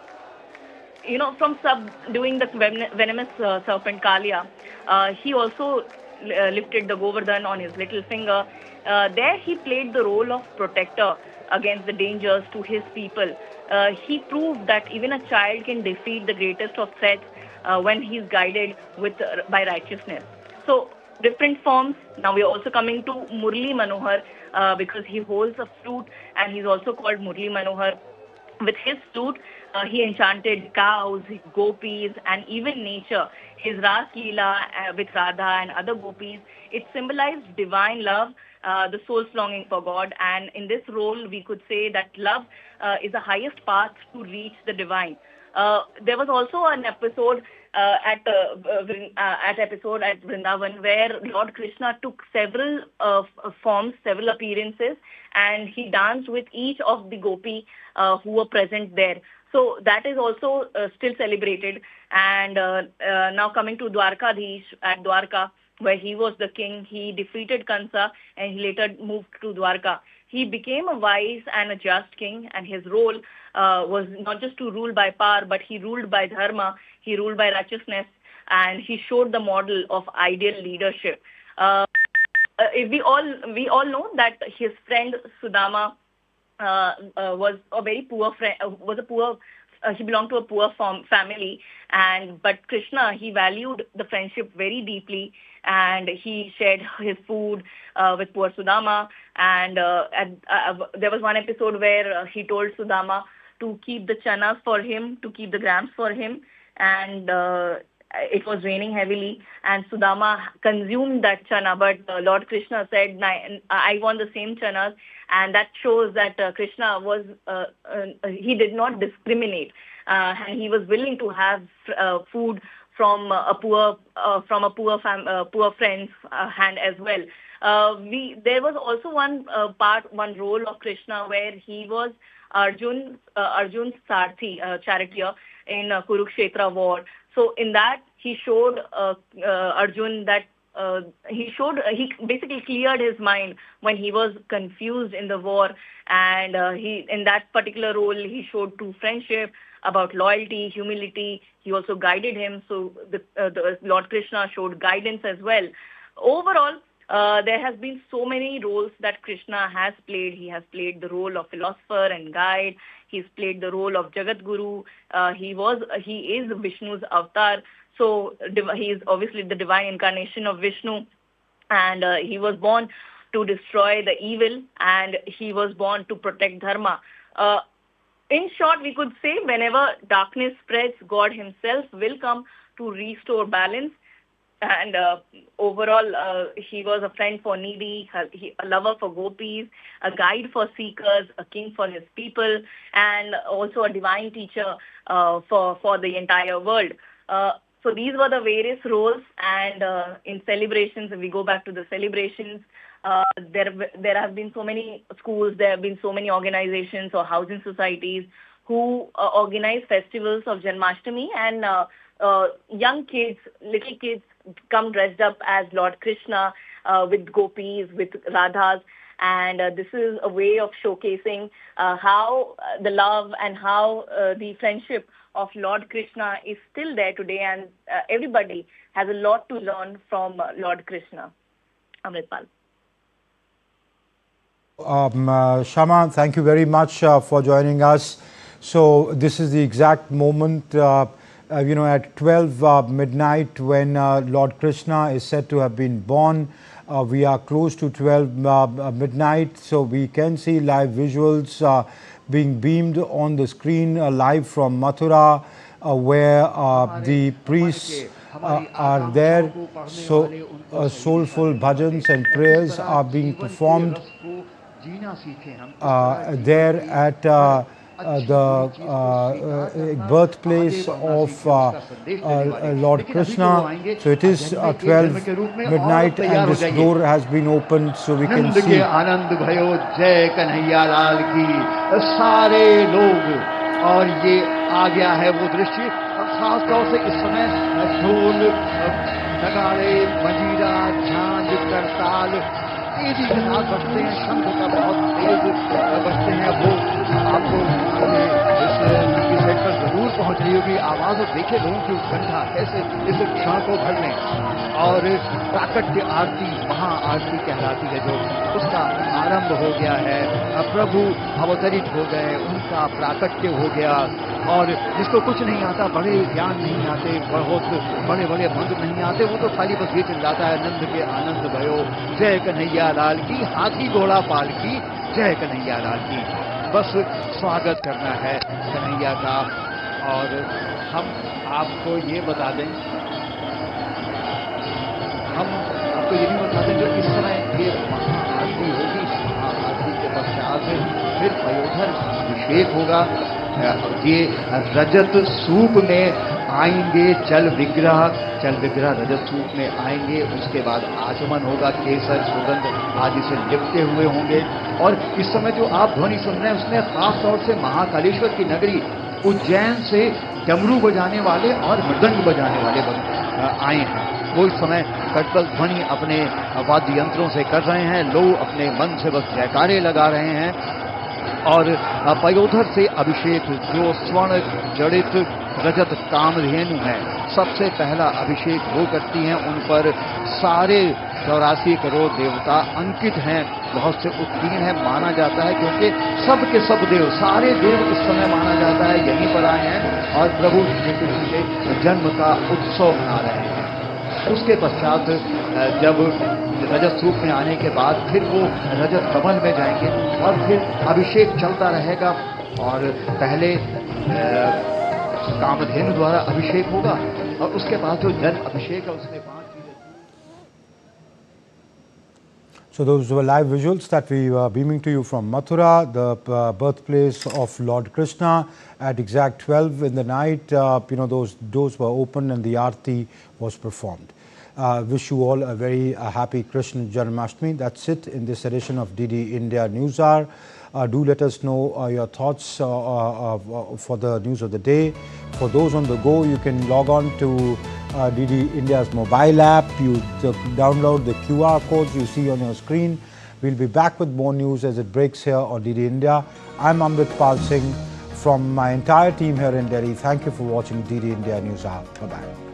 E: subduing the venomous serpent Kalia, he also lifted the Govardhan on his little finger. There he played the role of protector against the dangers to his people. He proved that even a child can defeat the greatest of threats when he's guided by righteousness. So different forms. Now we're also coming to Murli Manohar, because he holds a flute and he's also called Murli Manohar. With his flute, he enchanted cows, gopis, and even nature. His Ras Leela with Radha and other gopis, it symbolized divine love, the soul's longing for God. And in this role, we could say that love is the highest path to reach the divine. There was also an episode at Vrindavan where Lord Krishna took several forms, several appearances, and he danced with each of the gopi who were present there. So that is also still celebrated. And now coming to Dwarkadhish at Dwarka, where he was the king, he defeated Kansa and he later moved to Dwarka. He became a wise and a just king, and his role was not just to rule by power, but he ruled by dharma, he ruled by righteousness, and he showed the model of ideal leadership. We all know that his friend Sudama was a very poor friend. He belonged to a poor family, but Krishna, he valued the friendship very deeply, and he shared his food with poor Sudama. And there was one episode where he told Sudama to keep the chanas for him, to keep the grams for him, and it was raining heavily, and Sudama consumed that chana, but Lord Krishna said, I want the same chanas, and that shows that Krishna was, he did not discriminate, and he was willing to have food from a poor friend's hand as well. There was also one role of Krishna where he was Arjun's Sarthi, charioteer in Kurukshetra war. So in that he showed Arjun that he basically cleared his mind when he was confused in the war, and in that particular role he showed true friendship, about loyalty, humility. He also guided him. So the Lord Krishna showed guidance as well. Overall, there has been so many roles that Krishna has played. He has played the role of philosopher and guide. He's played the role of Jagat Guru. He is Vishnu's avatar. So he is obviously the divine incarnation of Vishnu, and he was born to destroy the evil, and he was born to protect dharma. In short, we could say whenever darkness spreads, God himself will come to restore balance. And overall, he was a friend for needy, a lover for gopis, a guide for seekers, a king for his people, and also a divine teacher for the entire world. So these were the various roles, and in celebrations, if we go back to the celebrations, there have been so many schools, there have been so many organizations or housing societies who organize festivals of Janmashtami, and young kids, little kids come dressed up as Lord Krishna with gopis, with Radhas, and this is a way of showcasing how the love and how the friendship of Lord Krishna is still there today, and everybody has a lot to learn from Lord Krishna. Amritpal.
A: Shama, thank you very much for joining us. So this is the exact moment, at 12 midnight when Lord Krishna is said to have been born. We are close to 12 midnight, so we can see live visuals being beamed on the screen live from Mathura, where the priests are there. So soulful bhajans and prayers are being performed there at the birthplace of Lord Krishna. So it is 12 midnight and this door has been opened, so we can see.
F: सारे लोग और ये आ गया है वो दृश्य, खास तौर से इस समय ढोल, नगाड़े, मंजीरा, झांझ, करताल तेजी के साथ बजते हैं, शंख का बहुत तेज बजते हैं। वो आपको इस सेट पर जरूर पहुंच रही होगी आवाज, और देखे लोगों की उत्कंठा कैसे इस क्षण को भर लें। और प्राकट्य आरती, महा आरती कहलाती है जो, उसका आरंभ हो गया है। प्रभु अवतरित हो गए, उनका प्राकट्य हो गया, और जिसको कुछ नहीं आता, बड़े ज्ञान नहीं आते, बहुत बड़े बड़े मंत्र नहीं आते, वो तो खाली बस ये चिल्लाता है, नंद के आनंद भयो, जय कन्हैया लाल की, हाथी घोड़ा पाल की, जय कन्हैया लाल की। बस स्वागत करना है कन्हैया का। और हम आपको ये बता दें, हम आपको ये भी बता दें जो इस समय ये महाआरती होगी, महाआरती के पश्चात फिर पयोधर अभिषेक होगा। ये रजत सूप में आएंगे चल विग्रह रजत सूप में आएंगे, उसके बाद आचमन होगा, केसर सुगंध आदि से लिपटे हुए होंगे। और इस समय जो आप ध्वनि सुन रहे हैं उसमें खास तौर से महाकालेश्वर की नगरी उज्जैन से डमरू बजाने वाले और मृदंग बजाने वाले आए हैं। वो इस समय कटकल ध्वनि अपने वाद्य यंत्रों से कर रहे हैं, लोग अपने मन से बस जयकारे लगा रहे हैं। और पयोधर से अभिषेक, जो स्वर्ण जड़ित रजत कामधेनु है, सबसे पहला अभिषेक वो करती हैं। उन पर सारे 84 करोड़ देवता अंकित हैं, बहुत से उत्कीर्ण है माना जाता है, क्योंकि सब के सब देव, सारे देव इस समय माना जाता है यहीं पर आए हैं और प्रभु श्री कृष्ण के जन्म का उत्सव मना रहे हैं। उसके पश्चात जब रजत सूप में आने के बाद फिर वो रजत कमल में जाएंगे और फिर अभिषेक चलता रहेगा। और पहले कामधेनु द्वारा अभिषेक होगा और उसके बाद जो जन अभिषेक है उसमें 5 चीजें।
A: So those were live visuals that we were beaming to you from Mathura, the birthplace of Lord Krishna. At exact 12 in the night, those doors were opened and the aarti was performed. Wish you all a very happy Krishna Janmashtami. That's it in this edition of DD India NewsHour. Do let us know your thoughts for the news of the day. For those on the go, you can log on to DD India's mobile app. You download the QR codes you see on your screen. We'll be back with more news as it breaks here on DD India. I'm Amritpal Singh from my entire team here in Delhi. Thank you for watching DD India NewsHour. Bye-bye.